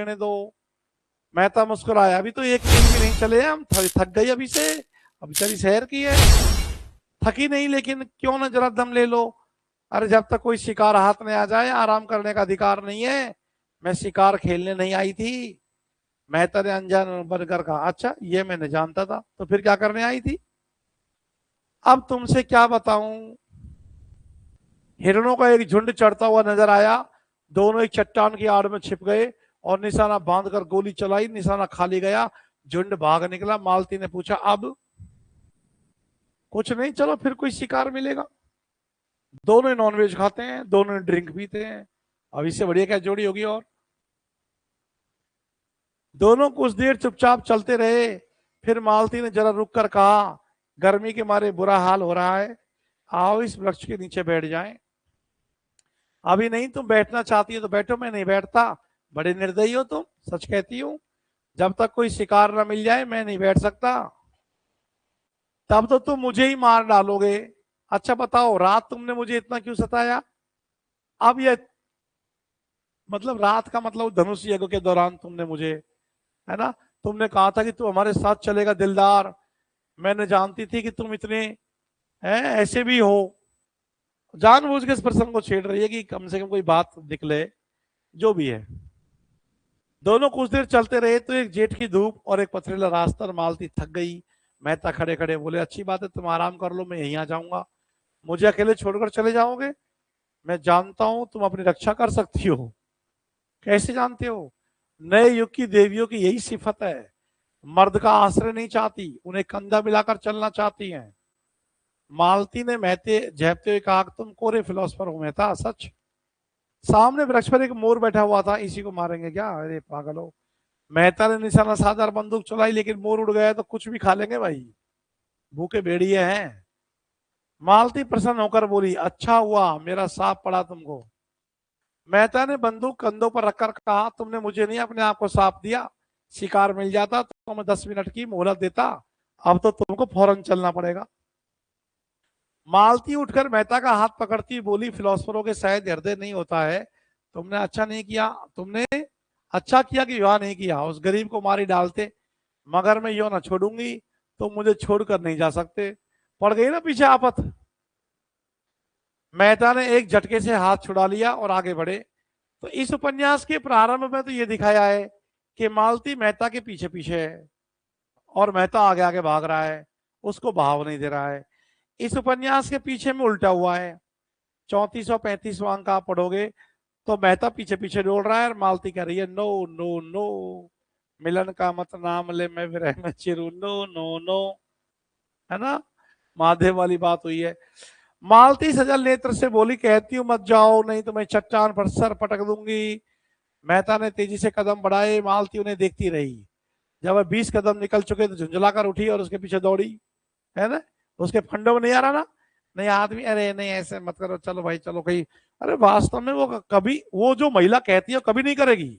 लेने दो। मेहता मुस्कुराया, अभी तो एक दिन भी नहीं चले हम, थक गई अभी से, अभी चली शहर की है। थकी नहीं, लेकिन क्यों ना जरा दम ले लो। अरे जब तक कोई शिकार हाथ में आ जाए आराम करने का अधिकार नहीं है। मैं शिकार खेलने नहीं आई थी। मेहता ने अनजान बनकर कहा, अच्छा ये मैंने जानता था, तो फिर क्या करने आई थी? अब तुमसे क्या बताऊं। हिरणों का एक झुंड चढ़ता हुआ नजर आया। दोनों एक चट्टान की आड़ में छिप गए और निशाना बांधकर गोली चलाई। निशाना खाली गया, झुंड भाग निकला। मालती ने पूछा, अब? कुछ नहीं, चलो फिर कोई शिकार मिलेगा। दोनों नॉनवेज खाते हैं, दोनों ड्रिंक पीते हैं, अब इससे बढ़िया क्या जोड़ी होगी। और दोनों कुछ देर चुपचाप चलते रहे। फिर मालती ने जरा रुक कर कहा, गर्मी के मारे बुरा हाल हो रहा है, आओ इस वृक्ष के नीचे बैठ जाएं। अभी नहीं, तुम बैठना चाहती हो तो बैठो, मैं नहीं बैठता। बड़े निर्दयी हो तुम, सच कहती हूँ। जब तक कोई शिकार ना मिल जाए मैं नहीं बैठ सकता। तब तो तुम मुझे ही मार डालोगे। अच्छा बताओ, रात तुमने मुझे इतना क्यों सताया? अब ये मतलब रात का मतलब धनुष यज्ञ के दौरान तुमने मुझे, है ना, तुमने कहा था कि तू हमारे साथ चलेगा दिलदार। मैंने जानती थी कि तुम इतने हैं, ऐसे भी हो। जानबूझ के इस प्रसंग को छेड़ रही है कि कम से कम कोई बात निकले। जो भी है, दोनों कुछ देर चलते रहे तो एक जेठ की धूप और एक पथरीला रास्ता, और मालती थक गई। मेहता खड़े खड़े बोले, अच्छी बात है, तुम आराम कर लो, मैं यहीं आ जाऊंगा। मुझे अकेले छोड़कर चले जाओगे? मैं जानता हूं तुम अपनी रक्षा कर सकती हो। कैसे जानते हो? नए युग की देवियों की यही सिफत है, मर्द का आश्रय नहीं चाहती, उन्हें कंधा मिलाकर चलना चाहती हैं। मालती ने महते झेपते हुए कहा, तुम कोरे फिलोसफर हो मेहता, सच। सामने वृक्ष पर एक मोर बैठा हुआ था, इसी को मारेंगे क्या? अरे पागल हो। मेहता ने निशाना साधा और बंदूक चलाई, लेकिन मोर उड़ गया तो कुछ भी खा लेंगे भाई, भूखे भेड़िए हैं। मालती प्रसन्न होकर बोली, अच्छा हुआ मेरा सांप पड़ा तुमको। मेहता ने बंदूक कंधों पर रखकर कहा, तुमने मुझे नहीं अपने आप को सांप दिया। शिकार मिल जाता तो मैं 10 मिनट की मोहलत देता, अब तो तुमको फौरन चलना पड़ेगा। मालती उठकर मेहता का हाथ पकड़ती बोली, फिलोसफरों के शायद हृदय नहीं होता है। तुमने अच्छा नहीं किया, तुमने अच्छा किया कि विवाह नहीं किया, उस गरीब को मारी डालते। मगर मैं यो ना छोड़ूंगी, तो मुझे छोड़कर नहीं जा सकते। पड़ गई ना पीछे आफत। मेहता ने एक झटके से हाथ छुड़ा लिया और आगे बढ़े। तो इस उपन्यास के प्रारंभ में तो ये दिखाया है कि मालती मेहता के पीछे पीछे है और मेहता आगे आगे भाग रहा है, उसको भाव नहीं दे रहा है। इस उपन्यास के पीछे में उल्टा हुआ है। 3435वां अंक आप पढ़ोगे तो मेहता पीछे पीछे डोल रहा है और मालती कह रही है, नो नो नो, मिलन का मत नाम ले, मैं विरह में चिरू, नो नो नो। है ना, महादेव वाली बात हुई है। मालती सजल नेत्र से बोली, कहती हूं मत जाओ, नहीं तो मैं चट्टान पर सर पटक दूंगी। मेहता ने तेजी से कदम बढ़ाए, मालती उन्हें देखती रही। जब वह 20 कदम निकल चुके तो झुंझलाकर उठी और उसके पीछे दौड़ी। है ना, उसके फंडों में नहीं आ रहा ना, नहीं आदमी, अरे नहीं ऐसे मत करो, चलो भाई चलो कहीं। अरे वास्तव में वो कभी, वो जो महिला कहती है कभी नहीं करेगी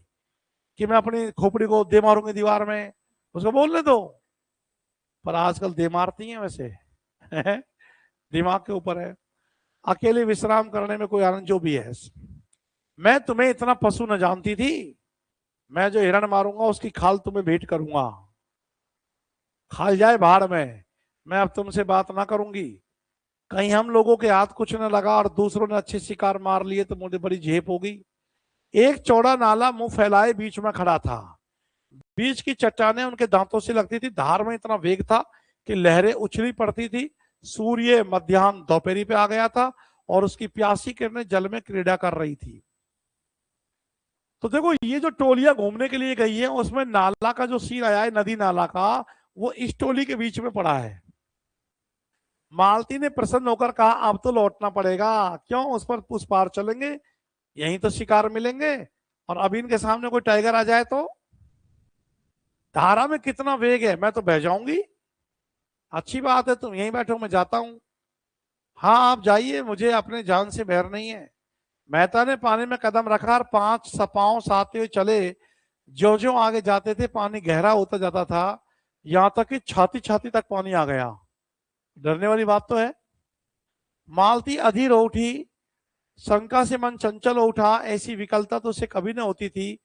कि मैं अपनी खोपड़ी को दे मारूंगी दीवार में, उसको बोलने दो। पर आजकल दे मारती हैं वैसे। दिमाग के ऊपर है। अकेले विश्राम करने में कोई आनंद जो भी है। मैं तुम्हें इतना पशु न जानती थी। मैं जो हिरण मारूंगा उसकी खाल तुम्हें भेंट करूंगा। खाल जाए भाड़ में, मैं अब तुमसे बात ना करूंगी। कहीं हम लोगों के हाथ कुछ न लगा और दूसरों ने अच्छे शिकार मार लिए तो मुझे बड़ी झेप होगी। एक चौड़ा नाला मुंह फैलाए बीच में खड़ा था। बीच की चट्टानें उनके दांतों से लगती थी। धार में इतना वेग था कि लहरें उछली पड़ती थी। सूर्य मध्याह्न दोपहरी पे आ गया था और उसकी प्यासी किरणें जल में क्रीड़ा कर रही थी। तो देखो, ये जो टोलियां घूमने के लिए गई है उसमें नाला का जो सीन आया है, नदी नाला का, वो इस टोली के बीच में पड़ा है। मालती ने प्रसन्न होकर कहा, अब तो लौटना पड़ेगा। क्यों, उस पार चलेंगे, यहीं तो शिकार मिलेंगे। और अभी इनके सामने कोई टाइगर आ जाए तो? धारा में कितना वेग है, मैं तो बह जाऊंगी। अच्छी बात है, तुम यहीं बैठो, मैं जाता हूं। हाँ आप जाइए, मुझे अपने जान से बैर नहीं है। मेहता ने पानी में कदम रखा और 5 सपाओं साथे हुए चले। जो जो आगे जाते थे पानी गहरा होता जाता था, यहां तक कि छाती छाती तक पानी आ गया। डरने वाली बात तो है। मालती अधीर हो उठी। शंका से मन चंचल हो उठा, ऐसी विकलता तो उसे कभी न होती थी।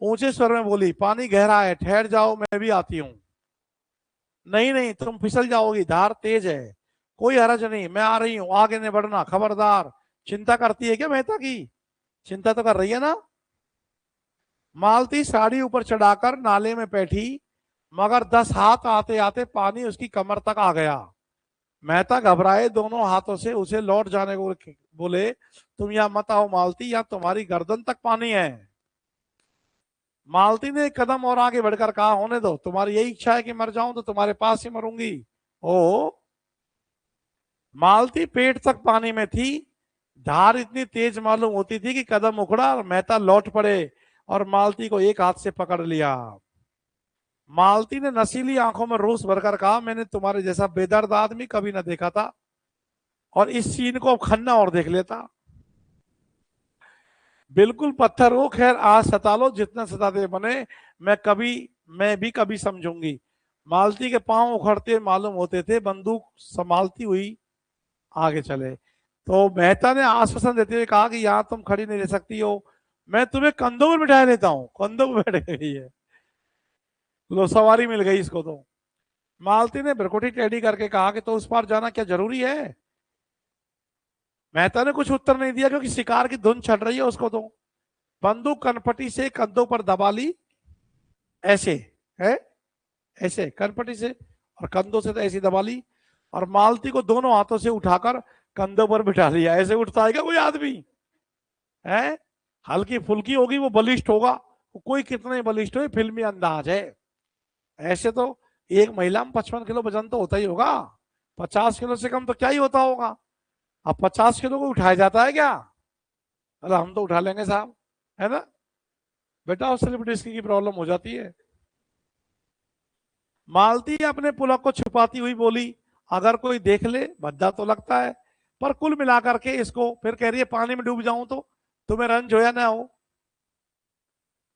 ऊंचे स्वर में बोली, पानी गहरा है, ठहर जाओ, मैं भी आती हूं। नहीं नहीं, तुम फिसल जाओगी, धार तेज है। कोई हरज नहीं, मैं आ रही हूं, आगे नहीं बढ़ना, खबरदार। चिंता करती है क्या मेहता की? चिंता तो कर रही है ना। मालती साड़ी ऊपर चढ़ाकर नाले में बैठी, मगर 10 हाथ आते आते पानी उसकी कमर तक आ गया। मेहता घबराए, दोनों हाथों से उसे लौट जाने को बोले, तुम यहां मत आओ मालती, यहां तुम्हारी गर्दन तक पानी है। मालती ने एक कदम और आगे बढ़कर कहा, होने दो, तुम्हारी यही इच्छा है कि मर जाऊं तो तुम्हारे पास ही मरूंगी। ओ। मालती पेट तक पानी में थी। धार इतनी तेज मालूम होती थी कि कदम उखड़ा और मेहता लौट पड़े और मालती को एक हाथ से पकड़ लिया। मालती ने नशीली आंखों में रोष भरकर कहा, मैंने तुम्हारे जैसा बेदर्द आदमी कभी ना देखा था, और इस सीन को अब खन्ना और देख लेता। बिल्कुल पत्थर हो, खैर आज सता लो, जितना सताते बने, मैं भी कभी समझूंगी। मालती के पांव उखड़ते मालूम होते थे, बंदूक संभालती हुई आगे चले। तो मेहता ने आश्वासन देते हुए कहा कि यहाँ तुम खड़ी नहीं रह सकती हो, मैं तुम्हें कंधों पर बिठा लेता हूँ। कंधों पर बैठ गई है, लो सवारी मिल गई इसको तो। मालती ने भ्रकुटी टेढ़ी करके कहा कि तो उस पार जाना क्या जरूरी है? मेहता ने कुछ उत्तर नहीं दिया, क्योंकि शिकार की धुन चढ़ रही है उसको तो। बंदूक कनपटी से कंधों पर दबा ली, ऐसे है, ऐसे कनपटी से, और कंधों से तो ऐसी दबा ली, और मालती को दोनों हाथों से उठाकर कंधों पर बिठा लिया। ऐसे उठता है क्या कोई आदमी? है, हल्की फुल्की होगी, वो बलिष्ठ होगा, कोई कितने बलिष्ठ हो, फिल्मी अंदाज है। ऐसे तो एक महिला में 55 किलो वजन तो होता ही होगा, 50 किलो से कम तो क्या ही होता होगा। अब 50 किलो को उठाया जाता है क्या? अरे हम तो उठा लेंगे साहब, है ना। बेटा उस सेलिब्रिटीज की प्रॉब्लम हो जाती है। मालती अपने पुलक को छुपाती हुई बोली, अगर कोई देख ले भद्दा तो लगता है, पर कुल मिलाकर के इसको फिर कह रही है पानी में डूब जाऊं तो तुम्हें रंज हो या ना हो।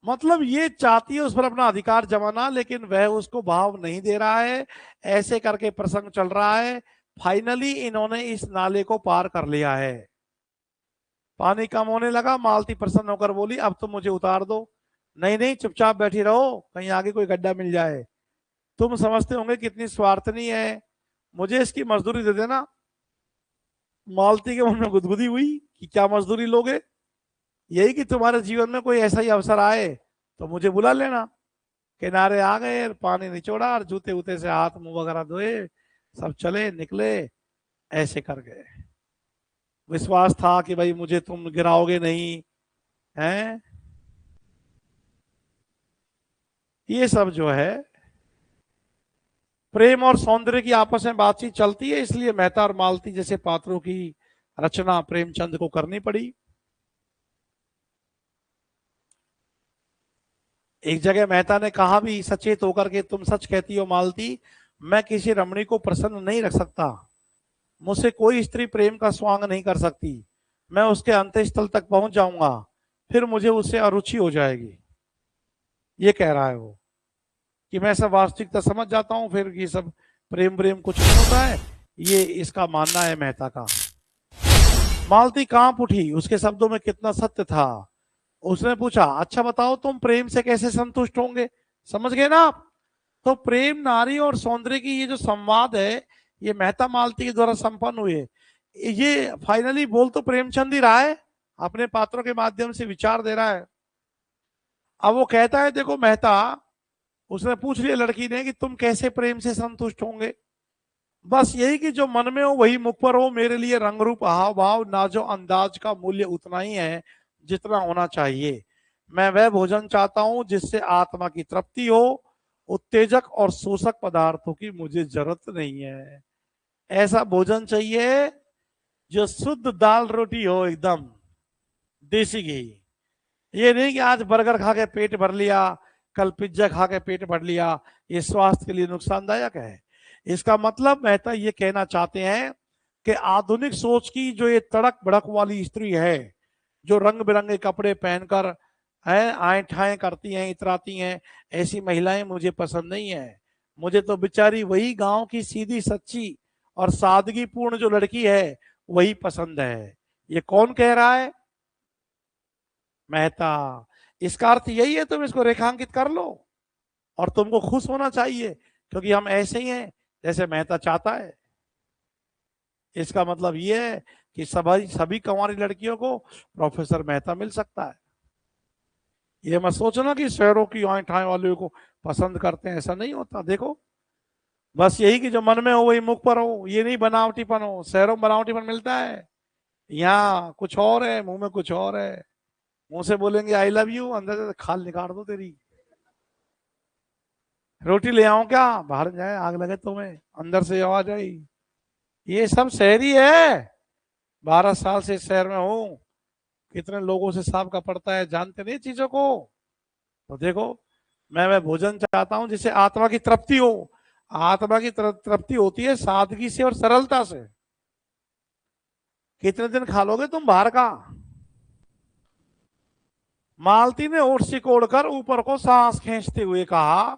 मतलब ये चाहती है उस पर अपना अधिकार जमाना, लेकिन वह उसको भाव नहीं दे रहा है। ऐसे करके प्रसंग चल रहा है। फाइनली इन्होंने इस नाले को पार कर लिया है। पानी कम होने लगा, मालती प्रसन्न होकर बोली, अब तो मुझे उतार दो। नहीं नहीं, चुपचाप बैठी रहो, कहीं आगे कोई गड्ढा मिल जाए। तुम समझते होंगे कितनी स्वार्थनी है, मुझे इसकी मजदूरी दे देना। मालती के मन में गुदगुदी हुई कि क्या मजदूरी लोगे? यही कि तुम्हारे जीवन में कोई ऐसा ही अवसर आए तो मुझे बुला लेना। किनारे आ गए, पानी निचोड़ा और जूते उते से हाथ मुंह वगैरह धोए, सब चले निकले, ऐसे कर गए। विश्वास था कि भाई मुझे तुम गिराओगे नहीं, हैं। ये सब जो है प्रेम और सौंदर्य की आपस में बातचीत चलती है, इसलिए मेहता और मालती जैसे पात्रों की रचना प्रेमचंद को करनी पड़ी। एक जगह मेहता ने कहा भी सचेत होकर के, तुम सच कहती हो मालती, मैं किसी रमणी को प्रसन्न नहीं रख सकता, मुझसे कोई स्त्री प्रेम का स्वांग नहीं कर सकती, मैं उसके अंत्यस्थल तक पहुंच जाऊंगा, फिर मुझे उससे अरुचि हो जाएगी। ये कह रहा है वो, कि मैं सब वास्तविकता समझ जाता हूं, फिर ये सब प्रेम प्रेम कुछ नहीं होता है। ये इसका मानना है मेहता का। मालती कांप उठी, उसके शब्दों में कितना सत्य था। उसने पूछा, अच्छा बताओ तुम प्रेम से कैसे संतुष्ट होंगे? समझ गए ना आप? तो प्रेम नारी और सौंदर्य की ये जो संवाद है, ये मेहता मालती के द्वारा संपन्न हुए। ये फाइनली बोल तो प्रेमचंद ही रहा है, अपने पात्रों के माध्यम से विचार दे रहा है। अब वो कहता है, देखो मेहता, उसने पूछ लिया लड़की ने कि तुम कैसे प्रेम से संतुष्ट होंगे? बस यही कि जो मन में हो वही मुख पर हो। मेरे लिए रंग रूप हाव भाव नाजो अंदाज का मूल्य उतना ही है जितना होना चाहिए। मैं वह भोजन चाहता हूं जिससे आत्मा की तृप्ति हो, उत्तेजक और शोषक पदार्थों की मुझे जरूरत नहीं है। ऐसा भोजन चाहिए जो शुद्ध दाल रोटी हो, एकदम देसी घी। ये नहीं कि आज बर्गर खा के पेट भर लिया, कल पिज्जा खा के पेट भर लिया, ये स्वास्थ्य के लिए नुकसानदायक है। इसका मतलब मेहता ये कहना चाहते हैं कि आधुनिक सोच की जो ये तड़क भड़क वाली स्त्री है, जो रंग बिरंगे कपड़े पहनकर है आए ठाए करती हैं, इतराती हैं, ऐसी महिलाएं मुझे पसंद नहीं है। मुझे तो बेचारी वही गांव की सीधी सच्ची और सादगी पूर्ण जो लड़की है वही पसंद है। ये कौन कह रहा है? मेहता। इसका अर्थ यही है, तुम इसको रेखांकित कर लो और तुमको खुश होना चाहिए, क्योंकि हम ऐसे ही हैं जैसे मेहता चाहता है। इसका मतलब ये है कि सभी कंवारी लड़कियों को प्रोफेसर मेहता मिल सकता है। ये मत सोचना कि शहरों की आए ठाए वाले को पसंद करते हैं, ऐसा नहीं होता। देखो, बस यही कि जो मन में हो वही मुख पर हो, ये नहीं बनावटीपन हो। शहरों में बनावटीपन मिलता है, यहाँ कुछ और है, मुंह में कुछ और है। मुंह से बोलेंगे आई लव यू, अंदर से खाल निकाल दो तेरी। रोटी ले आऊं क्या, बाहर जाए आग लगे तुम्हें, अंदर से आवाज आई। ये सब शहरी है। 12 साल से शहर में हूं, कितने लोगों से सांप का पड़ता है, जानते नहीं चीजों को। तो देखो, मैं भोजन चाहता हूं जिससे आत्मा की तृप्ति हो। आत्मा की तृप्ति होती है सादगी से और सरलता से। कितने दिन खा लोगे तुम बाहर का। मालती ने ओठ सिकोड़कर ऊपर को सांस खींचते हुए कहा,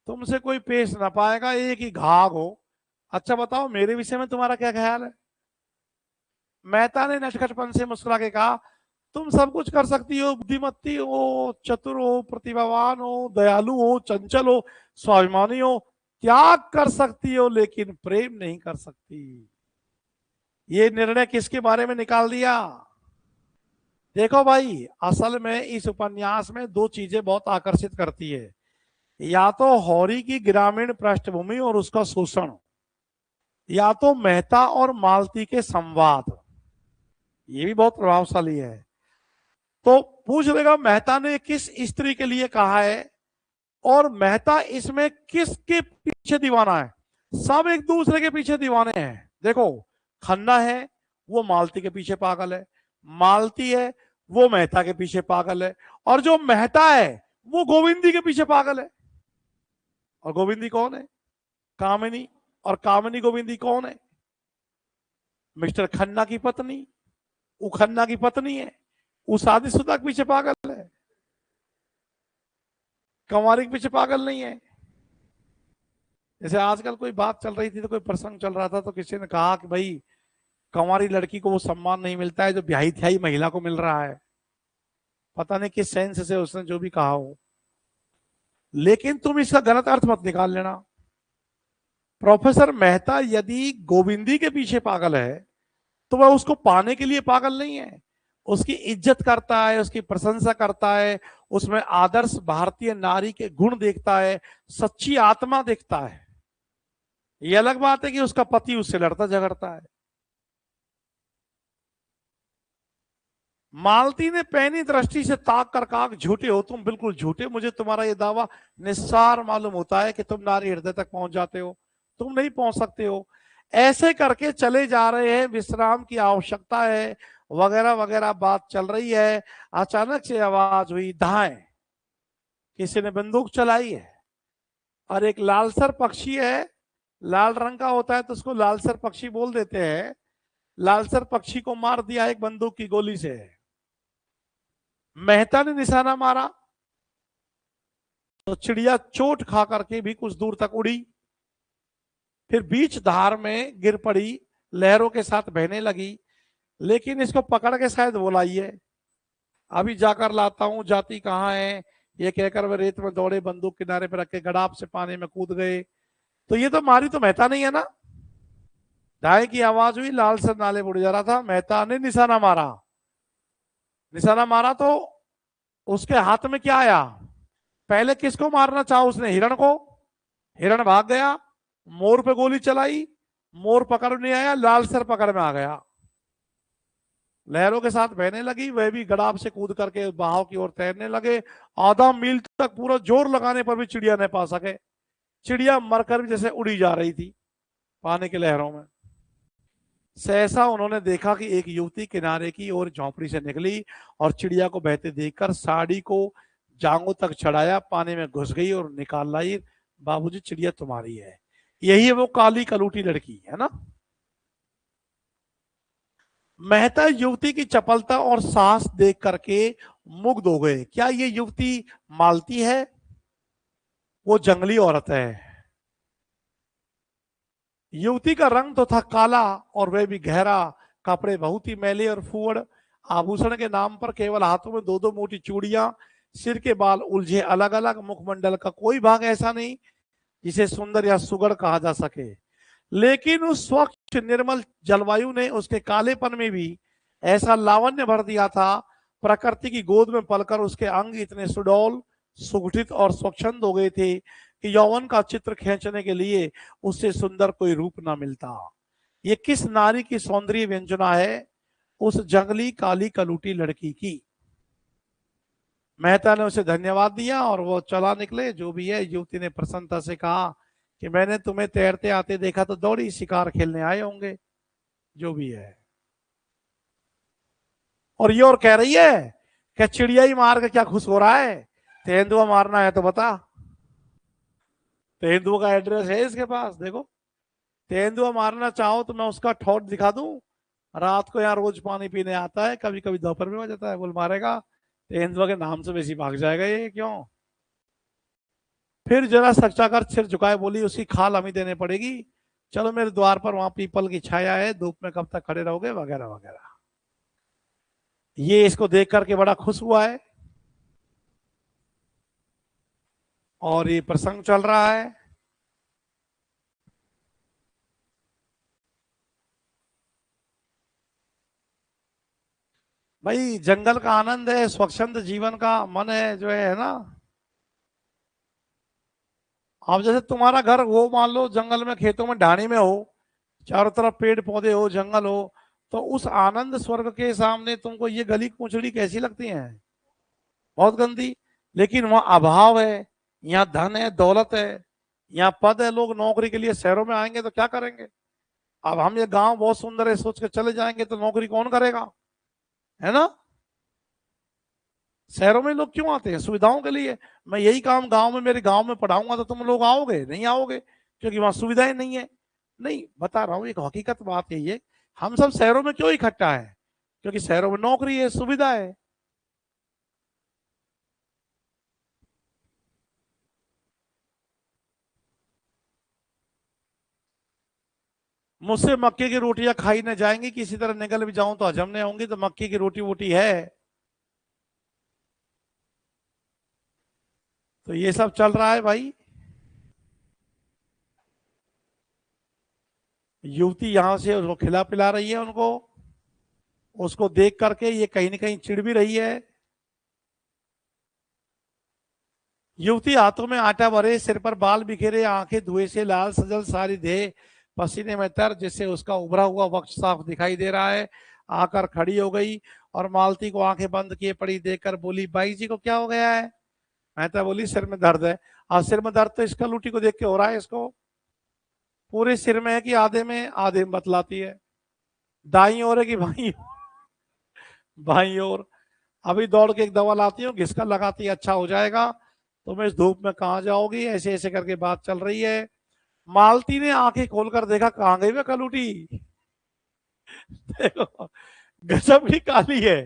तुमसे कोई पेश ना पाएगा, एक ही घाघ हो। अच्छा बताओ, मेरे विषय में तुम्हारा क्या ख्याल है। मेहता ने नटखटपन से मुस्कुरा के कहा, तुम सब कुछ कर सकती हो, बुद्धिमती हो, चतुर हो, प्रतिभावान हो, दयालु हो, चंचल हो, स्वाभिमानी हो, त्याग कर सकती हो, लेकिन प्रेम नहीं कर सकती। ये निर्णय किसके बारे में निकाल दिया। देखो भाई, असल में इस उपन्यास में दो चीजें बहुत आकर्षित करती है। या तो हौरी की ग्रामीण पृष्ठभूमि और उसका शोषण, या तो मेहता और मालती के संवाद। ये भी बहुत प्रभावशाली है। तो पूछ लेगा मेहता ने किस स्त्री के लिए कहा है, और मेहता इसमें किसके पीछे दीवाना है। सब एक दूसरे के पीछे दीवाने हैं। देखो, खन्ना है वो मालती के पीछे पागल है, मालती है वो मेहता के पीछे पागल है, और जो मेहता है वो गोविंदी के पीछे पागल है। और गोविंदी कौन है, कामिनी। और कामिनी गोविंदी कौन है, मिस्टर खन्ना की पत्नी। वो खन्ना की पत्नी है, वो शादीशुदा के पीछे पागल है, कंवारी के पीछे पागल नहीं है। जैसे आजकल कोई बात चल रही थी, तो कोई प्रसंग चल रहा था, तो किसी ने कहा कि भाई कंवारी लड़की को वो सम्मान नहीं मिलता है जो ब्याही थ्याई महिला को मिल रहा है। पता नहीं किस सेंस से उसने जो भी कहा हो, लेकिन तुम इसका गलत अर्थ मत निकाल लेना। प्रोफेसर मेहता यदि गोविंदी के पीछे पागल है, तो वह उसको पाने के लिए पागल नहीं है। उसकी इज्जत करता है, उसकी प्रशंसा करता है, उसमें आदर्श भारतीय नारी के गुण देखता है, सच्ची आत्मा देखता है। यह अलग बात है कि उसका पति उससे लड़ता झगड़ता है। मालती ने पैनी दृष्टि से ताक कर कहा, झूठे हो तुम, बिल्कुल झूठे। मुझे तुम्हारा यह दावा निस्सार मालूम होता है कि तुम नारी हृदय तक पहुंच जाते हो। तुम नहीं पहुंच सकते हो। ऐसे करके चले जा रहे हैं, विश्राम की आवश्यकता है, वगैरह वगैरह बात चल रही है। अचानक से आवाज हुई, धाएं। किसी ने बंदूक चलाई है, और एक लालसर पक्षी है, लाल रंग का होता है तो उसको लालसर पक्षी बोल देते हैं। लालसर पक्षी को मार दिया एक बंदूक की गोली से। मेहता ने निशाना मारा तो चिड़िया चोट खा करके भी कुछ दूर तक उड़ी, फिर बीच धार में गिर पड़ी, लहरों के साथ बहने लगी। लेकिन इसको पकड़ के शायद बोलाइए, अभी जाकर लाता हूं, जाती कहाँ है, ये कहकर वे रेत में दौड़े, बंदूक किनारे पर रख के गड़ाप से पानी में कूद गए। तो ये तो मारी तो मेहता नहीं है ना। दाएं की आवाज हुई, लाल सर नाले बुड़ जा रहा था। मेहता ने निशाना मारा। निशाना मारा तो उसके हाथ में क्या आया, पहले किसको मारना चाहा उसने, हिरण को। हिरण भाग गया, मोर पे गोली चलाई, मोर पकड़ नहीं आया, लाल सर पकड़ में आ गया, लहरों के साथ बहने लगी। वह भी गड़ाप से कूद करके बहाव की ओर तैरने लगे। आधा मील तक पूरा जोर लगाने पर भी चिड़िया नहीं पा सके। चिड़िया मरकर भी जैसे उड़ी जा रही थी पानी के लहरों में। सहसा उन्होंने देखा कि एक युवती किनारे की ओर झोंपड़ी से निकली और चिड़िया को बहते देखकर साड़ी को जांघों तक चढ़ाया, पानी में घुस गई और निकाल लाई। बाबूजी, चिड़िया तुम्हारी है। यही है वो काली कलूटी लड़की, है ना। मेहता युवती की चपलता और साहस देख करके मुग्ध हो गए। क्या ये युवती मालती है? वो जंगली औरत है। युवती का रंग तो था काला, और वह भी गहरा। कपड़े बहुत ही मैले और फुअड़। आभूषण के नाम पर केवल हाथों में दो दो मोटी चूड़ियां, सिर के बाल उलझे अलग अलग, मुखमंडल का कोई भाग ऐसा नहीं जिसे सुंदर या सुगढ़ कहा जा सके। लेकिन उस स्वच्छ निर्मल जलवायु ने उसके कालेपन में भी ऐसा लावण्य भर दिया था, प्रकृति की गोद में पलकर उसके अंग इतने सुडौल, सुगठित और स्वच्छंद हो गए थे कि यौवन का चित्र खींचने के लिए उससे सुंदर कोई रूप ना मिलता। ये किस नारी की सौंदर्य व्यंजना है, उस जंगली काली कलूटी लड़की की। मेहता ने उसे धन्यवाद दिया और वो चला निकले। जो भी है, युवती ने प्रसन्नता से कहा कि मैंने तुम्हें तैरते आते देखा तो दौड़ी शिकार खेलने आए होंगे। जो भी है, और ये और कह रही है कि चिड़िया ही मार के क्या खुश हो रहा है, तेंदुआ मारना है तो बता। तेंदुआ का एड्रेस है इसके पास, देखो। तेंदुआ मारना चाहो तो मैं उसका ठोट दिखा दूं। रात को यहाँ रोज पानी पीने आता है, कभी कभी दोपहर में आ जाता है। बोल मारेगा, तेंदुआ के नाम से बेसी भाग जाएगा ये, क्यों। फिर जरा सच्चा कर सिर झुकाए बोली, उसकी खाल हमें देने पड़ेगी। चलो मेरे द्वार पर, वहां पीपल की छाया है, धूप में कब तक खड़े रहोगे, वगैरह वगैरह। ये इसको देख करके बड़ा खुश हुआ है और ये प्रसंग चल रहा है। भाई जंगल का आनंद है, स्वच्छंद जीवन का मन है जो है ना। अब जैसे तुम्हारा घर हो, मान लो जंगल में, खेतों में, ढाणी में हो, चारों तरफ पेड़ पौधे हो, जंगल हो, तो उस आनंद स्वर्ग के सामने तुमको ये गली कूचड़ी कैसी लगती है? बहुत गंदी। लेकिन वहां अभाव है, यहाँ धन है, दौलत है, यहाँ पद है, लोग नौकरी के लिए शहरों में आएंगे तो क्या करेंगे। अब हम ये गांव बहुत सुंदर है सोच के चले जाएंगे तो नौकरी कौन करेगा, है ना। शहरों में लोग क्यों आते हैं? सुविधाओं के लिए। मैं यही काम गांव में, मेरे गांव में पढ़ाऊंगा तो तुम लोग आओगे? नहीं आओगे, क्योंकि वहां सुविधाएं नहीं है। नहीं, बता रहा हूं, एक हकीकत बात यही है। हम सब शहरों में क्यों इकट्ठा है? क्योंकि शहरों में नौकरी है, सुविधा है। मुझसे मक्के की रोटियां खाई न जाएंगी, किसी तरह निकल भी जाऊं तो हजम नहीं होंगी, तो मक्के की रोटी वोटी है। तो ये सब चल रहा है भाई। युवती यहां से उसको खिला पिला रही है उनको। उसको देख करके ये कहीं ना कहीं चिढ़ भी रही है। युवती हाथों में आटा भरे, सिर पर बाल बिखेरे, आंखें धुएं से लाल, सजल सारी देह पसीने में तर, जिससे उसका उभरा हुआ वक्ष साफ दिखाई दे रहा है, आकर खड़ी हो गई और मालती को आंखें बंद किए पड़ी देखकर बोली, बाई जी को क्या हो गया है? मेहता बोली, सिर में दर्द है। और सिर में दर्द तो इसका लूटी को देख के हो रहा है। इसको पूरे सिर में है कि आधे में? आधे में बतलाती है। दाई ओर है कि भाई? भाई ओर। अभी दौड़ के एक दवा लाती हूँ, घिसका लगाती है, अच्छा हो जाएगा। तुम इस धूप में कहाँ जाओगी? ऐसे ऐसे करके बात चल रही है। मालती ने आंखें खोलकर देखा, कहाँ गई वे कलूटी। देखो, गजब ही काली है,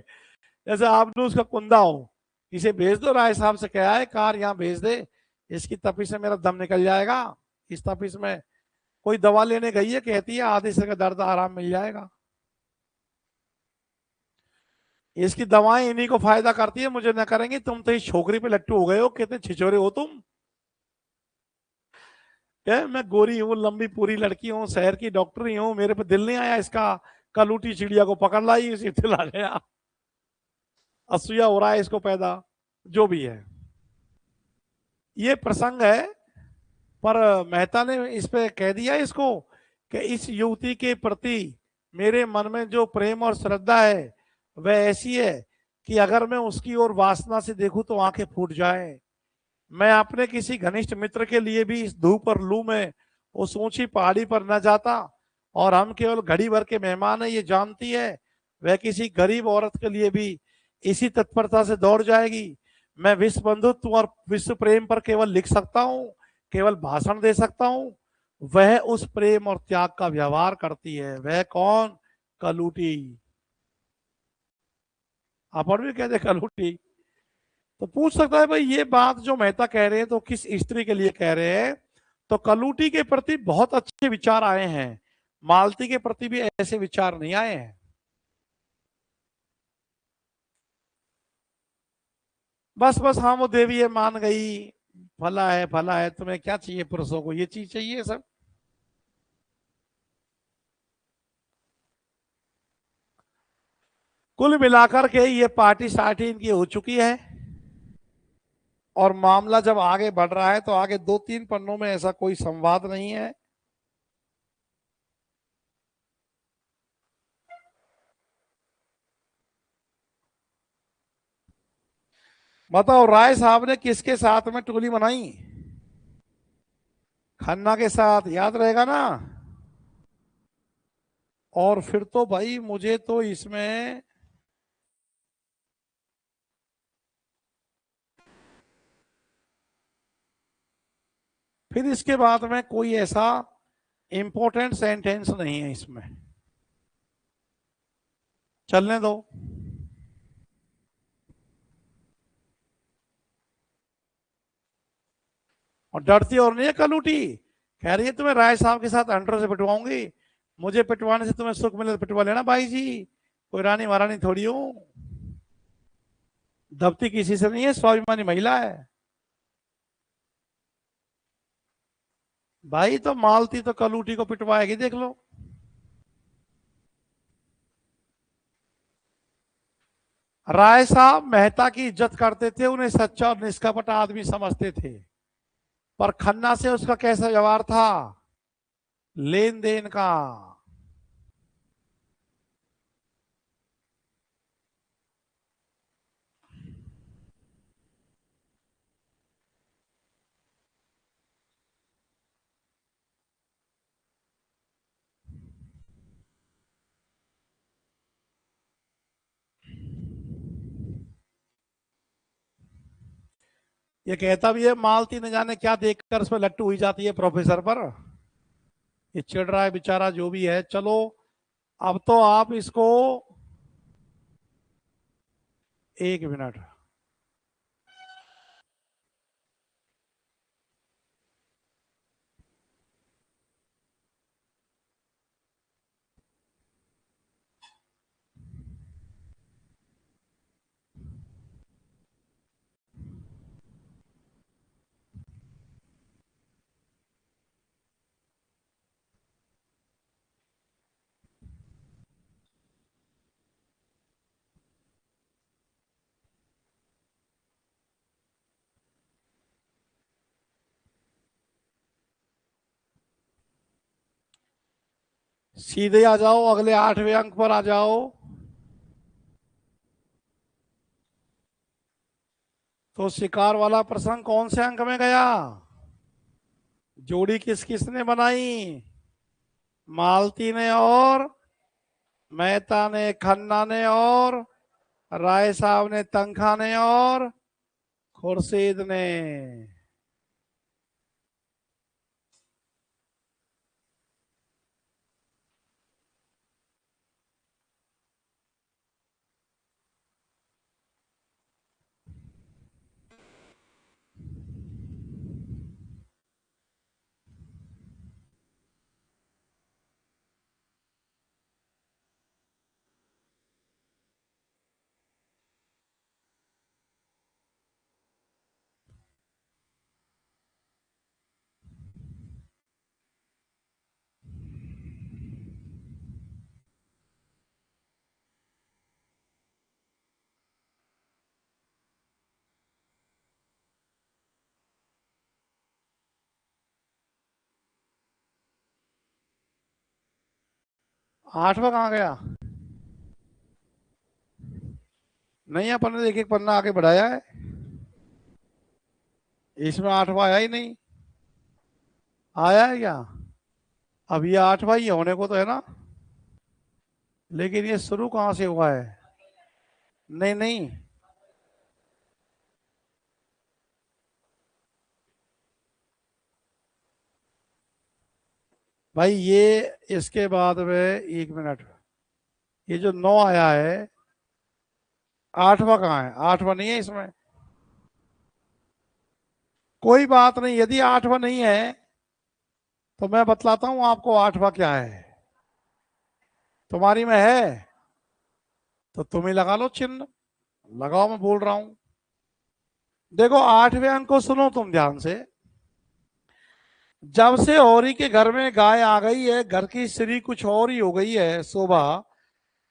जैसे आपने उसका कुंदा हो। इसे भेज दो, राय साहब से कहा है कार यहाँ भेज दे, इसकी तपिश से मेरा दम निकल जाएगा। इस तपिश में कोई दवा लेने गई है, कहती है आधे सिर का दर्द आराम मिल जाएगा। इसकी दवाएं इन्हीं को फायदा करती है, मुझे न करेंगी। तुम तो इस छोकरी पे लट्टू हो गए हो, कितने छिछोरे हो तुम। क्या मैं गोरी हूँ, लंबी पूरी लड़की हूँ, शहर की डॉक्टर ही हूँ, मेरे पे दिल नहीं आया इसका? कलूटी चिड़िया को पकड़ लाई, इसी दिल आ गया। असूया हो रहा है इसको पैदा। जो भी है, ये प्रसंग है। पर मेहता ने इस पे कह दिया इसको कि इस युवती के प्रति मेरे मन में जो प्रेम और श्रद्धा है वह ऐसी है कि अगर मैं उसकी ओर वासना से देखूं तो आंखें फूट जाए। मैं अपने किसी घनिष्ठ मित्र के लिए भी इस धूप और लू में उस ऊंची पहाड़ी पर न जाता, और हम केवल घड़ी भर के मेहमान है ये जानती है। वह किसी गरीब औरत के लिए भी इसी तत्परता से दौड़ जाएगी। मैं विश्व बंधुत्व और विश्व प्रेम पर केवल लिख सकता हूँ, केवल भाषण दे सकता हूँ। वह उस प्रेम और त्याग का व्यवहार करती है। वह कौन? कलूटी। अपन भी कहते कलूटी। तो पूछ सकता है भाई, ये बात जो मेहता कह रहे हैं तो किस स्त्री के लिए कह रहे हैं? तो कलूटी के प्रति बहुत अच्छे विचार आए हैं, मालती के प्रति भी ऐसे विचार नहीं आए हैं। बस बस, हाँ वो देवी है, मान गई, फला है फला है, तुम्हें क्या चाहिए, पुरुषों को ये चीज चाहिए सब। कुल मिलाकर के ये पार्टी सार्टी इनकी हो चुकी है, और मामला जब आगे बढ़ रहा है तो आगे 2-3 पन्नों में ऐसा कोई संवाद नहीं है। बताओ राय साहब ने किसके साथ में टुगली मनाई? खन्ना के साथ, याद रहेगा ना। और फिर तो भाई मुझे तो इसमें फिर इसके बाद में कोई ऐसा इंपॉर्टेंट सेंटेंस नहीं है इसमें, चलने दो। और डरती और नहीं है कलूटी, कह रही है तुम्हें राय साहब के साथ अंडर से पिटवाऊंगी, मुझे पिटवाने से तुम्हें सुख मिले तो पिटवा लेना भाई जी, कोई रानी महारानी थोड़ी हूं। दबती किसी से नहीं है, स्वाभिमानी महिला है भाई। तो मालती तो कलूटी को पिटवाएगी, देख लो। राय साहब मेहता की इज्जत करते थे, उन्हें सच्चा और निष्कपट आदमी समझते थे, पर खन्ना से उसका कैसा व्यवहार था, लेन देन का। ये कहता भी है मालती न जाने क्या देखकर उसमें लट्टू हुई जाती है प्रोफेसर पर। ये चिढ़ रहा है बेचारा, जो भी है। चलो अब तो आप इसको, 1 मिनट। सीधे आ जाओ, अगले 8वें अंक पर आ जाओ। तो शिकार वाला प्रसंग कौन से अंक में गया? जोड़ी किस किसने बनाई? मालती ने और मेहता ने, खन्ना ने और राय साहब ने, तंखा ने और खुर्शीद ने। 8वां कहाँ गया? नहीं, अपन ने एक एक पन्ना आगे बढ़ाया है, इसमें 8वां आया ही नहीं। आया है क्या? अब ये 8वां ही होने को तो है ना, लेकिन ये शुरू कहाँ से हुआ है? नहीं नहीं भाई, ये इसके बाद में 1 मिनट, ये जो 9 आया है, 8वां कहाँ है? 8वां नहीं है इसमें। कोई बात नहीं, यदि 8वां नहीं है तो मैं बतलाता हूं आपको 8वां क्या है। तुम्हारी में है तो तुम ही लगा लो चिन्ह, लगाओ, मैं बोल रहा हूं। देखो 8वें अंक को सुनो तुम ध्यान से। जब से औरी के घर में गाय आ गई है, घर की स्त्री कुछ और ही हो गई है शोभा।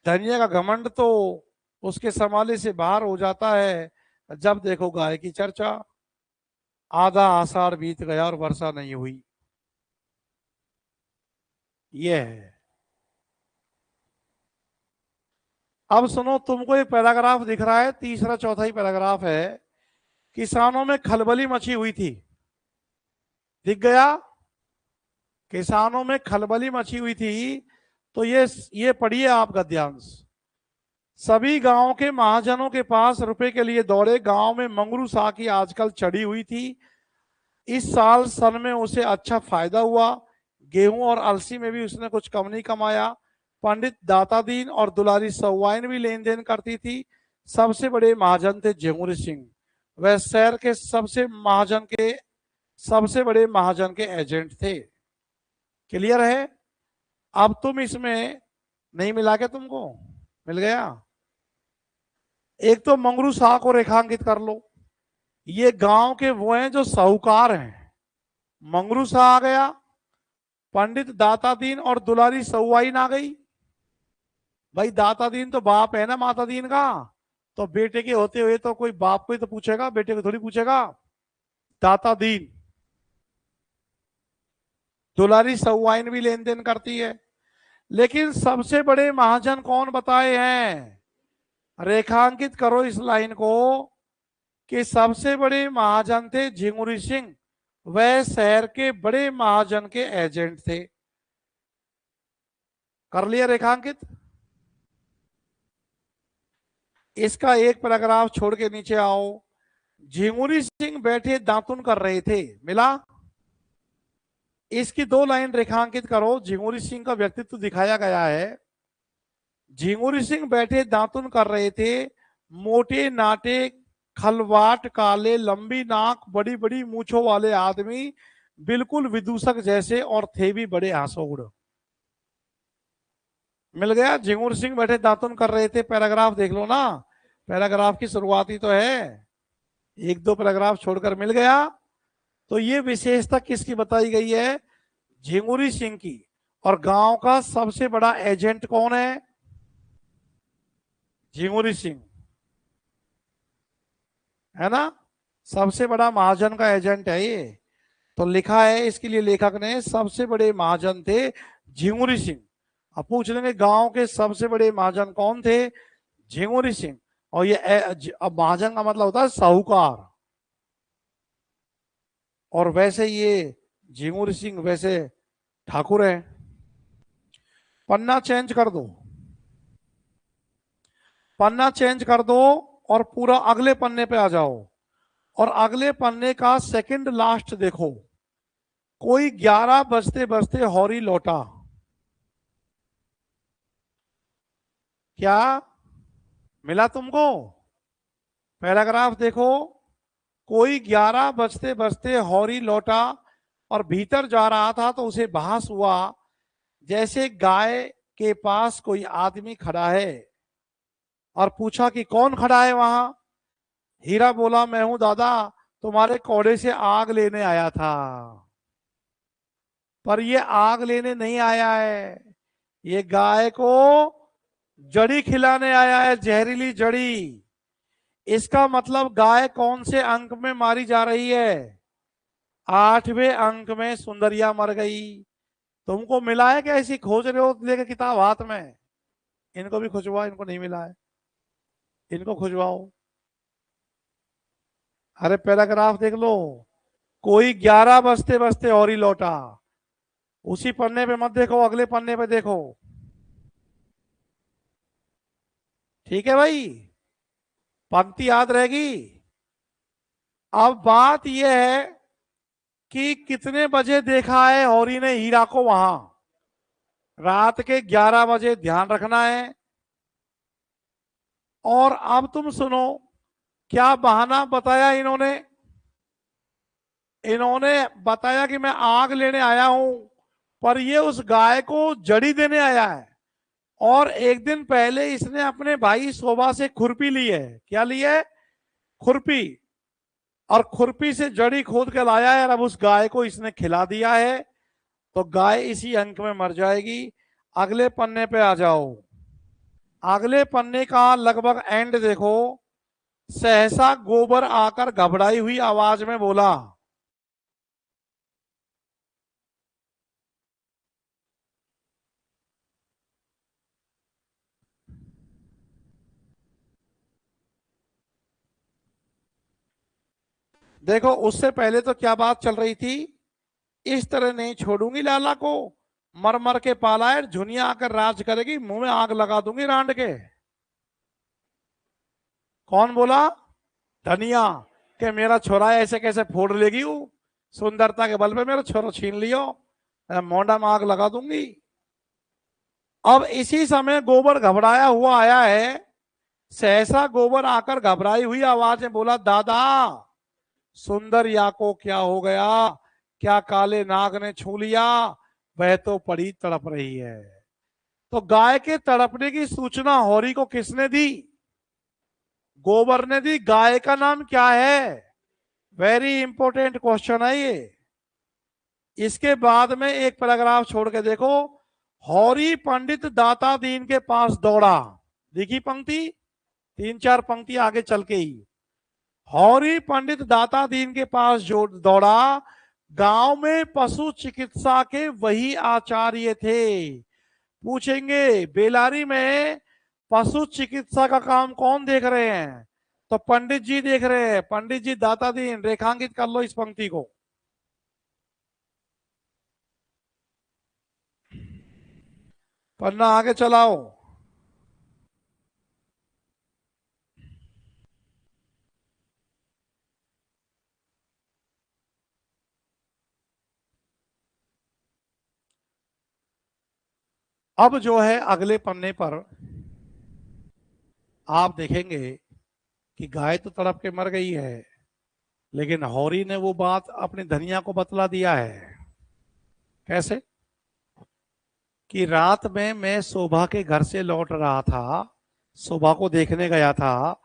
धनिया का घमंड तो उसके संभाले से बाहर हो जाता है। जब देखो गाय की चर्चा। आधा आषाढ़ बीत गया और वर्षा नहीं हुई। ये है। अब सुनो, तुमको एक पैराग्राफ दिख रहा है, तीसरा चौथा ही पैराग्राफ है। किसानों में खलबली मची हुई थी। दिख गया? किसानों में खलबली मची हुई थी। तो ये पढ़िए आप गद्यांश। सभी गांव के महाजनों के पास रुपए के लिए दौड़े। गांव में मंगरू शाह की आजकल चढ़ी हुई थी। इस साल सन में उसे अच्छा फायदा हुआ। गेहूं और अलसी में भी उसने कुछ कम नहीं कमाया। पंडित दाता दीन और दुलारी सौवाइन भी लेन देन करती थी। सबसे बड़े महाजन थे जेंगुर सिंह। वह शहर के सबसे बड़े महाजन के एजेंट थे। क्लियर है? अब तुम इसमें नहीं मिला के तुमको मिल गया। एक तो मंगरू शाह को रेखांकित कर लो। ये गांव के वो हैं जो साहूकार हैं। मंगरू शाह आ गया, पंडित दाता दीन और दुलारी सौवाइन आ गई। भाई दाता दीन तो बाप है ना माता दीन का। तो बेटे के होते हुए तो कोई बाप को ही तो पूछेगा, बेटे को थोड़ी पूछेगा। दाता दीन। दुलारी सौवाइन भी लेन देन करती है। लेकिन सबसे बड़े महाजन कौन बताए हैं? रेखांकित करो इस लाइन को कि सबसे बड़े महाजन थे झिंगुरी सिंह। वह शहर के बड़े महाजन के एजेंट थे। कर लिया रेखांकित? इसका एक पैराग्राफ छोड़ के नीचे आओ। झिंगुरी सिंह बैठे दातुन कर रहे थे। मिला? इसकी 2 लाइन रेखांकित करो। झिंगुरी सिंह का व्यक्तित्व दिखाया गया है। झिंगुरी सिंह बैठे दातुन कर रहे थे। मोटे नाटे, खलवाट काले, लंबी नाक, बड़ी बड़ी मूछों वाले आदमी, बिल्कुल विदूषक जैसे, और थे भी बड़े आंसौड़। मिल गया? झिंगुर सिंह बैठे दातुन कर रहे थे। पैराग्राफ देख लो ना, पैराग्राफ की शुरुआत ही तो है। 1-2 पैराग्राफ छोड़कर मिल गया। तो ये विशेषता किसकी बताई गई है? झिंगुरी सिंह की। और गांव का सबसे बड़ा एजेंट कौन है? झिंगुरी सिंह, है ना? सबसे बड़ा महाजन का एजेंट है ये। तो लिखा है इसके लिए लेखक ने, सबसे बड़े महाजन थे झिंगुरी सिंह। अब पूछ लेंगे गांव के सबसे बड़े महाजन कौन थे? झिंगुरी सिंह। और ये अब महाजन का मतलब होता है साहूकार। और वैसे ये झिंगुरी सिंह वैसे ठाकुर है। पन्ना चेंज कर दो, पन्ना चेंज कर दो और पूरा अगले पन्ने पे आ जाओ। और अगले पन्ने का सेकंड लास्ट देखो। कोई 11 बजते बजते हौरी लौटा। क्या मिला तुमको? पैराग्राफ देखो। कोई 11 बजते बजते हौरी लौटा और भीतर जा रहा था तो उसे भास हुआ जैसे गाय के पास कोई आदमी खड़ा है। और पूछा कि कौन खड़ा है वहां? हीरा बोला, मैं हूं दादा, तुम्हारे कौड़े से आग लेने आया था। पर ये आग लेने नहीं आया है, ये गाय को जड़ी खिलाने आया है, जहरीली जड़ी। इसका मतलब गाय कौन से अंक में मारी जा रही है? 8वें अंक में सुंदरिया मर गई। तुमको मिला है क्या? ऐसी खोज रहे हो लेके किताब हाथ में। इनको भी खुजवाओ, इनको नहीं मिला है, इनको खुजवाओ। अरे पैराग्राफ देख लो। कोई 11 बजते बजते और ही लौटा। उसी पन्ने पे मत देखो, अगले पन्ने पे देखो। ठीक है भाई, पंक्ति याद रहेगी। अब बात यह है कि कितने बजे देखा है हौरी ने हीरा को वहां? रात के 11 बजे, ध्यान रखना है। और अब तुम सुनो, क्या बहाना बताया इन्होंने? इन्होंने बताया कि मैं आग लेने आया हूं, पर ये उस गाय को जड़ी देने आया है। और एक दिन पहले इसने अपने भाई शोभा से खुरपी ली है। क्या ली है? खुरपी। और खुरपी से जड़ी खोद के लाया है और अब उस गाय को इसने खिला दिया है, तो गाय इसी अंक में मर जाएगी। अगले पन्ने पे आ जाओ। अगले पन्ने का लगभग एंड देखो। सहसा गोबर आकर घबराई हुई आवाज में बोला। देखो उससे पहले तो क्या बात चल रही थी, इस तरह नहीं छोड़ूंगी लाला को, मर मर के पाला है, झुनिया आकर राज करेगी, मुंह में आग लगा दूंगी रांड के। कौन बोला? धनिया। के मेरा छोरा ऐसे कैसे फोड़ लेगी वो, सुंदरता के बल पे मेरा छोरा छीन लियो, मोंडा में आग लगा दूंगी। अब इसी समय गोबर घबराया हुआ आया है। सहसा गोबर आकर घबराई हुई आवाज में बोला, दादा सुंदर या को क्या हो गया, क्या काले नाग ने छू लिया, वह तो पड़ी तड़प रही है। तो गाय के तड़पने की सूचना होरी को किसने दी? गोबर ने दी। गाय का नाम क्या है? वेरी इंपॉर्टेंट क्वेश्चन है ये। इसके बाद में एक पैराग्राफ छोड़ के देखो। हौरी पंडित दाता दीन के पास दौड़ा। देखी पंक्ति, 3-4 पंक्ति आगे चल के ही। हौरी पंडित दाता दीन के पास जो दौड़ा, गांव में पशु चिकित्सा के वही आचार्य थे। पूछेंगे बेलारी में पशु चिकित्सा का काम कौन देख रहे हैं? तो पंडित जी देख रहे हैं। पंडित जी दाता दीन, रेखांकित कर लो इस पंक्ति को। पन्ना आगे चलाओ। अब जो है अगले पन्ने पर आप देखेंगे कि गाय तो तड़प के मर गई है, लेकिन हौरी ने वो बात अपनी धनिया को बतला दिया है। कैसे? कि रात में मैं शोभा के घर से लौट रहा था, शोभा को देखने गया था,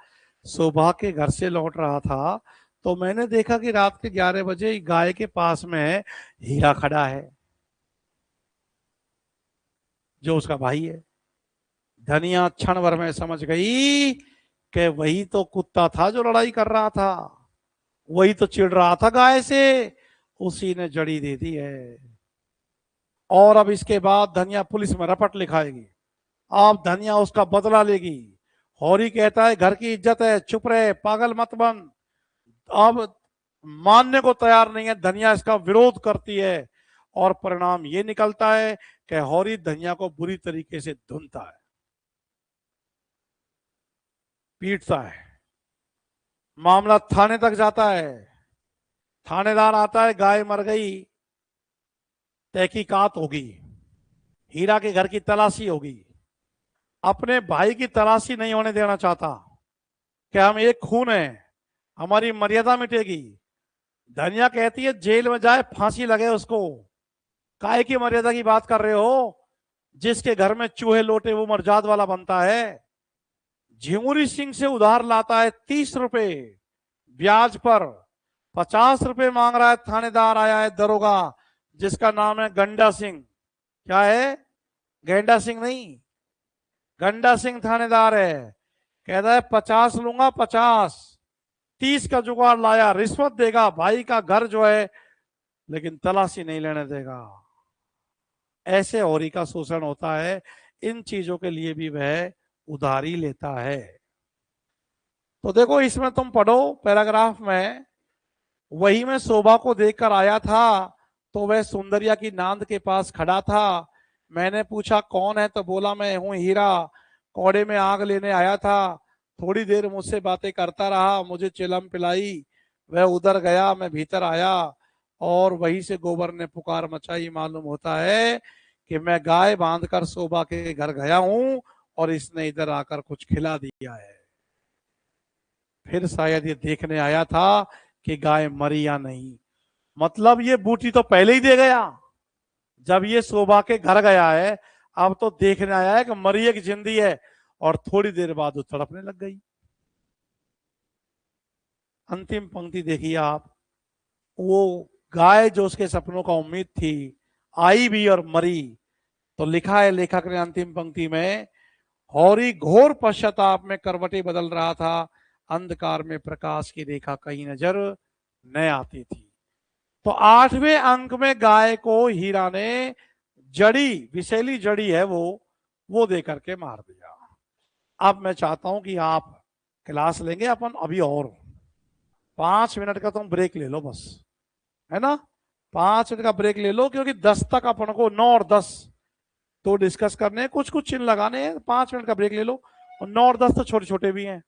शोभा के घर से लौट रहा था, तो मैंने देखा कि रात के 11 बजे गाय के पास में हीरा खड़ा है, जो उसका भाई है। धनिया क्षण भर में समझ गई कि वही तो कुत्ता था जो लड़ाई कर रहा था, वही तो चिढ़ रहा था गाय से, उसी ने जड़ी दे दी है। और अब इसके बाद धनिया पुलिस में रपट लिखाएगी। अब धनिया उसका बदला लेगी। हौरी कहता है घर की इज्जत है, चुप रहे, पागल मत बन। अब मानने को तैयार नहीं है, धनिया इसका विरोध करती है, और परिणाम ये निकलता है कि हौरी धनिया को बुरी तरीके से धुनता है, पीटता है। मामला थाने तक जाता है। थानेदार आता है, गाय मर गई, तहकीकात होगी, हीरा के घर की तलाशी होगी। अपने भाई की तलाशी नहीं होने देना चाहता कि हम एक खून है, हमारी मर्यादा मिटेगी। धनिया कहती है जेल में जाए, फांसी लगे उसको। काय की मर्यादा की बात कर रहे हो? जिसके घर में चूहे लोटे वो मर्जाद वाला बनता है। झिंगुरी सिंह से उधार लाता है 30 रुपए ब्याज पर, 50 रुपए मांग रहा है। थानेदार आया है दरोगा, जिसका नाम है गंडा सिंह। क्या है? गेंडा सिंह नहीं, गंडा सिंह थानेदार है। कहता है 50 लूंगा, 50। 30 का जुगाड़ लाया, रिश्वत देगा, भाई का घर जो है, लेकिन तलाशी नहीं लेने देगा। ऐसे होरी का शोषण होता है। इन चीजों के लिए भी वह उधारी लेता है। तो देखो इसमें तुम पढ़ो पैराग्राफ में, वही मैं शोभा को देखकर आया था, तो वह सुंदरिया की नांद के पास खड़ा था। मैंने पूछा कौन है, तो बोला मैं हूं हीरा, कौड़े में आग लेने आया था। थोड़ी देर मुझसे बातें करता रहा, मुझे चिलम पिलाई, वह उधर गया, मैं भीतर आया, और वहीं से गोबर ने पुकार मचाई। मालूम होता है कि मैं गाय बांधकर शोभा के घर गया हूं और इसने इधर आकर कुछ खिला दिया है। फिर शायद ये देखने आया था कि गाय मरी या नहीं। मतलब ये बूटी तो पहले ही दे गया, जब ये शोभा के घर गया है। अब तो देखने आया है कि मरी है कि जिंदी है, और थोड़ी देर बाद वो तड़पने लग गई। अंतिम पंक्ति देखिए आप, वो गाय जो उसके सपनों का उम्मीद थी आई भी और मरी। तो लिखा है लेखक ने अंतिम पंक्ति में, हौरी घोर पश्चाताप में करवटें बदल रहा था, अंधकार में प्रकाश की रेखा कहीं नजर न आती थी। तो 8वें अंक में गाय को हीरा ने जड़ी, विषैली जड़ी है वो दे करके मार दिया। अब मैं चाहता हूं कि आप क्लास लेंगे अपन अभी, और 5 मिनट का तुम ब्रेक ले लो बस, है ना। 5 मिनट का ब्रेक ले लो, क्योंकि 10 तक अपन को 9 और 10 तो डिस्कस करने हैं, कुछ कुछ चिन्ह लगाने हैं। 5 मिनट का ब्रेक ले लो, और 9 और 10 तो छोटे छोटे भी हैं।